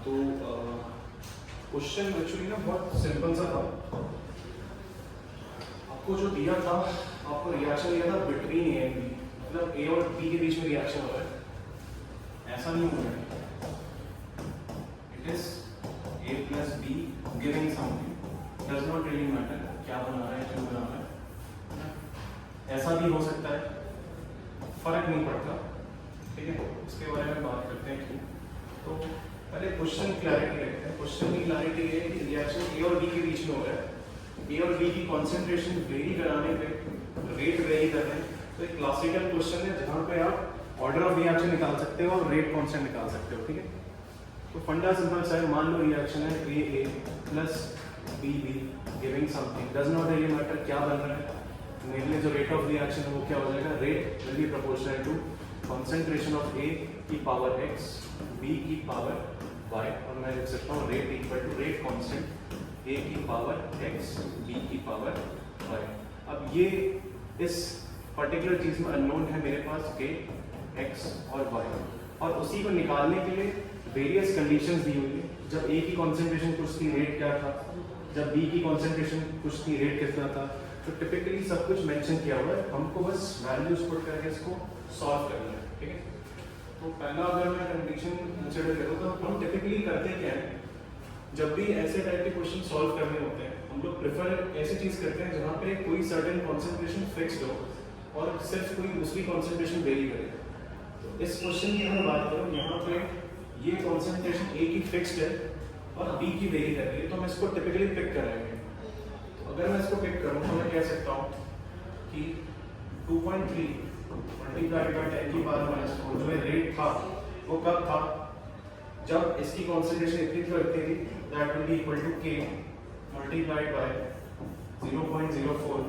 तो question actually ना बहुत सिंपल सा था। आपको जो दिया था, आपको रिएक्शन दिया था बिटवीन ए एंड बी, मतलब ए और बी के बीच में रिएक्शन हो रहा है, ऐसा नहीं हो रहा है। It is a plus B giving something, does not really matter क्या बना रहा है, क्यों बना रहा है, ऐसा भी हो सकता है, फर्क नहीं पड़ता। ठीक है, इसके बारे में बात करते हैं क्यों। तो पहले क्वेश्चन क्लैरिटी रखते हैं। क्वेश्चन की क्लैरिटी है कि रिएक्शन ए और बी के बीच में हो रहा है, ए और बी की कॉन्सेंट्रेशन वेरी कराने पे रेट वेरी कर रहे हैं। तो एक क्लासिकल क्वेश्चन है जहाँ पे आप ऑर्डर ऑफ रिएक्शन निकाल सकते हो और रेट कांस्टेंट निकाल सकते हो। ठीक है, तो फंडा सिंपल सा है। मान लो रिएक्शन है A A plus B B giving something, does not really matter क्या बन रहा है, मेरे लिए जो रेट ऑफ रिएक्शन है वो क्या हो जाएगा, rate will be proportional to concentration of A की पावर एक्स बी की पावर वाई, और मैं लिख सकता हूँ rate equal to rate constant A की पावर एक्स बी की पावर वाई। अब ये इस पर्टिकुलर चीज में अननोन है मेरे पास के एक्स और वाई, और उसी को निकालने के लिए वेरियस कंडीशंस दी हुई है। जब ए की कॉन्सेंट्रेशन कुछ थी, रेट क्या था, जब बी की कॉन्सेंट्रेशन कुछ थी, रेट कितना था। तो टिपिकली सब कुछ मेंशन किया हुआ है, हमको बस वैल्यूज पुट करके इसको सॉल्व करना है। ठीक है, तो पहला अगर मैं कंडीशन कंसीडर करूँ तो हम टिपिकली करते क्या है, जब भी ऐसे टाइप के क्वेश्चन सॉल्व करने होते हैं हम लोग प्रेफर ऐसी चीज करते हैं जहाँ पे कोई सर्टेन कॉन्सेंट्रेशन फिक्स्ड हो और सिर्फ कोई दूसरी कॉन्सेंट्रेशन वेरी करे। तो इस क्वेश्चन की अगर बात करूँ, यहाँ पे ये कॉन्सेंट्रेशन ए की फिक्स्ड है और बी की वेरी कर रही है, तो हम इसको टिपिकली पिक कराएंगे। तो अगर मैं इसको पिक करूँ तो मैं कह सकता हूँ कि 2.3 मल्टीप्लाइड बाय 10 की पावर -4 जो रेट था वो कब था, जब इसकी कॉन्सेंट्रेशन इतनी थी that will be equal to K multiplied by 0.04,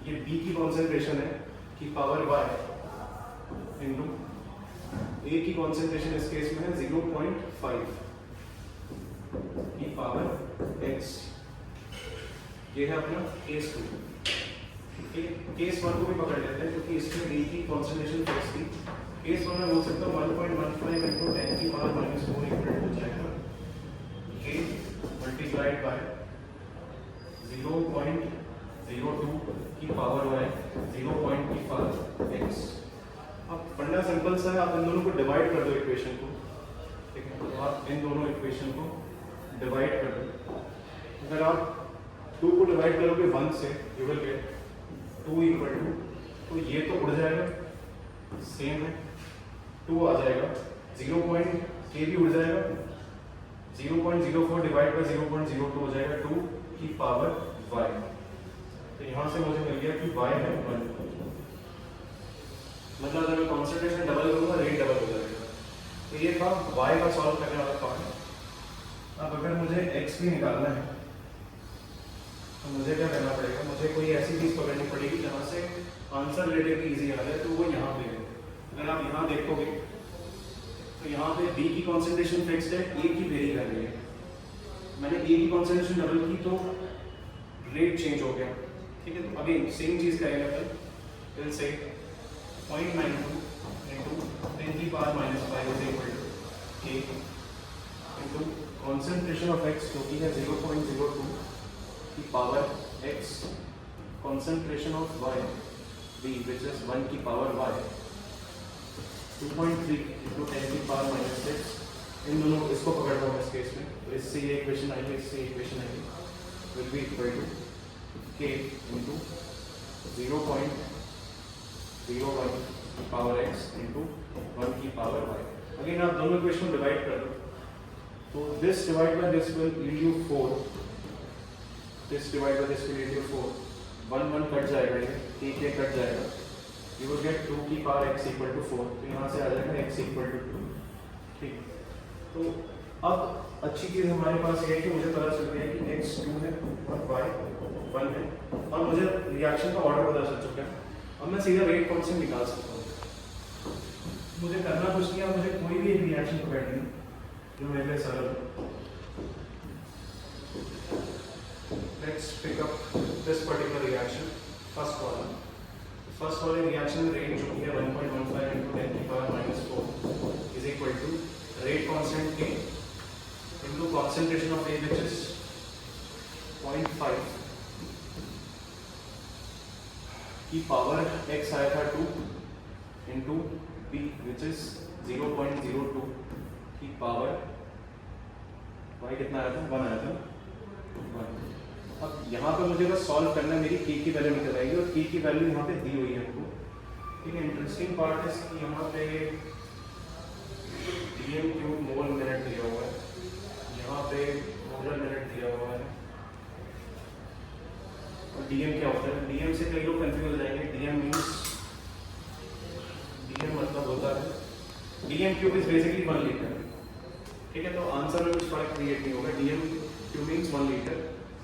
ये बी की कॉन्सेंट्रेशन है की पावर वाई इनटू ए की कॉन्सेंट्रेशन इस केस में है 0.5 की पावर एक्स। ये है अपना केस 2। केस 1 को भी पकड़ लेते हैं क्योंकि इसमें बी की कॉन्सेंट्रेशन फिक्स थी। केस 1 में बोल सकता हूँ 1.15 इंटू 10 की पावर -4 इक्वल टू जाएगा के मल्टीप्लाइड बाय 0.02 की पावर वाई 0 की पावर एक्स। अब फंडा सिंपल सा है, आप इन दोनों को डिवाइड कर दो इक्वेशन को। ठीक है, तो आप इन दोनों इक्वेशन को डिवाइड कर दो। अगर आप 2 को डिवाइड करोगे 1 से, you will get 2 equal to, तो ये तो उड़ जाएगा, सेम है, 2 आ जाएगा, 0 पॉइंट के भी उड़ जाएगा, 0.04 डिवाइड बाय 0.02 हो जाएगा 2 की पावर y। तो यहाँ से मुझे मिल गया कि y है 1। मतलब अगर मैं कॉन्सेंट्रेशन डबल करूँगा रेट डबल हो जाएगा। तो ये था y का सॉल्व करने वाला पार्ट। अब अगर मुझे x भी निकालना है तो मुझे क्या करना पड़ेगा, मुझे कोई ऐसी चीज़ पकड़नी पड़ेगी जहाँ से आंसर रिलेटिवली इजी आ जाए। तो वो यहाँ पे है, अगर आप यहाँ देखोगे तो यहाँ पे b की कॉन्सेंट्रेशन फिक्स्ड है, a की वेरी कर रही है। मैंने a की कॉन्सेंट्रेशन डबल की तो रेट चेंज हो गया। ठीक है, तो अभी सेम चीज़ करेंगे अपन, विल से 0.92 इंटू 10 की power -5 is equal to k into concentration of x जो कि है 0.02 की power x, concentration of y b which is 1 की पावर y 2.3 इंटू 10 की पावर -6। इन दोनों इसको पकड़ रहा हूँ इस केस में, तो इससे ये इक्वेशन आएगी, इससे इक्वेशन आएगी, will be equal to k into 0.01 की पावर x इंटू 1 की पावर y। अगेन आप दोनों इक्वेशन डिवाइड कर दो, तो this divide by this will yield you 4, this divide by this will yield you 4, 1 1 cut जाएगा, ये k कट जाएगा, यू विल गेट 2 की पावर x इक्वल टू 4। तो यहाँ से आ जाएगा x इक्वल टू 2। ठीक, तो अब अच्छी चीज़ हमारे पास ये है कि मुझे पता चल गया है कि x 2 है और y 1 है, और मुझे रिएक्शन का ऑर्डर पता चल चुका है। अब मैं सीधा रेट कांस्टेंट निकाल सकता हूँ। मुझे करना कुछ नहीं है, मुझे कोई भी एक रिएक्शन पकड़नी है जो मेरे लिए सरल हो। Let's pick up this particular reaction, first वाले रिएक्शन में रेट जो है 1.15 इंटू 10 की power -4 is equal to rate constant k concentration of A which is 0.5 की पावर x आया था 2 into B which is 0.02 की पावर y कितना आया था 1 आया था 1। अब यहाँ पर मुझे बस सॉल्व करना है, मेरी k की वैल्यू निकल आएगी और k की वैल्यू यहाँ पे दी हुई है हमको। ठीक है, इंटरेस्टिंग पार्ट है कि यहाँ पे dm³ मोल मिनट दिया हुआ है, यहाँ पे मोलर मिनट दिया हुआ है और dm क्या होता है। dm से कई लोग कंफ्यूज हो जाएंगे। dm मतलब होता है dm³ इज बेसिकली 1 लीटर। ठीक है, तो आंसर में कुछ फर्क क्रिएट नहीं होगा। dm³ मीन्स 1 लीटर,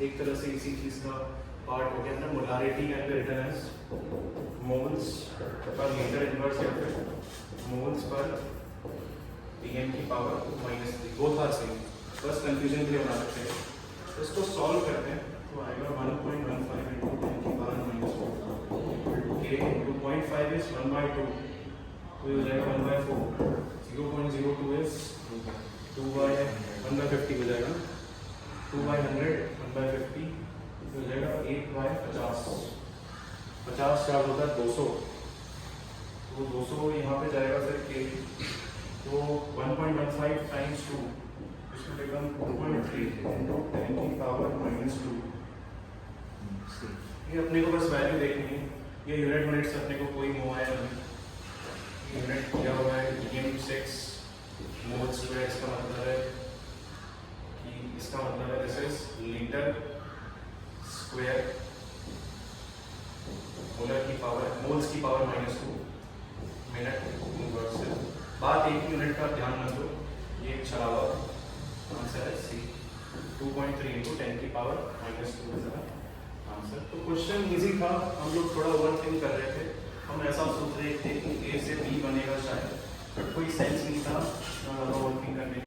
एक तरह से इसी चीज का पार्ट हो गया ना। Molarity can be written as moles per litre inverse या फिर मोल्स पर dm की पावर -3, बोथ आर सेम, बस कंफ्यूजन के लिए बना सकते हैं। तो इसको सॉल्व करते हैं तो आएगा 1.15 into 10 की पावर -4 k into 0.5 is 1/2 तो ये हो जाएगा 1/4। 0.02 is 2/1/50 हो जाएगा, 2/100 1/50 हो जाएगा 8/50। 50 चार्ज होता है 200, तो 200 यहाँ पे जाएगा फिर k, तो 1.15 times 2 इसमें बिकम 2.3 into 10 की पावर -2। ये अपने को बस वैल्यू देखनी है, ये यूनिट से अपने को कोई मोह आया नहीं। यूनिट दिया हुआ है dm6 मोल स्क्वायर, इसका मतलब है this is litre square, molar की पावर मोल्स की पावर -2 मिनट इनवर्स है। बात एक यूनिट का ध्यान रख दो, ये चला हुआ आंसर है सी, 2.3 into 10 की पावर -2 है आंसर। तो क्वेश्चन इजी था, हम लोग थोड़ा ओवरथिंक कर रहे थे। हम ऐसा सोच रहे थे कि ए से बी बनेगा शायद, बट कोई सेंस नहीं था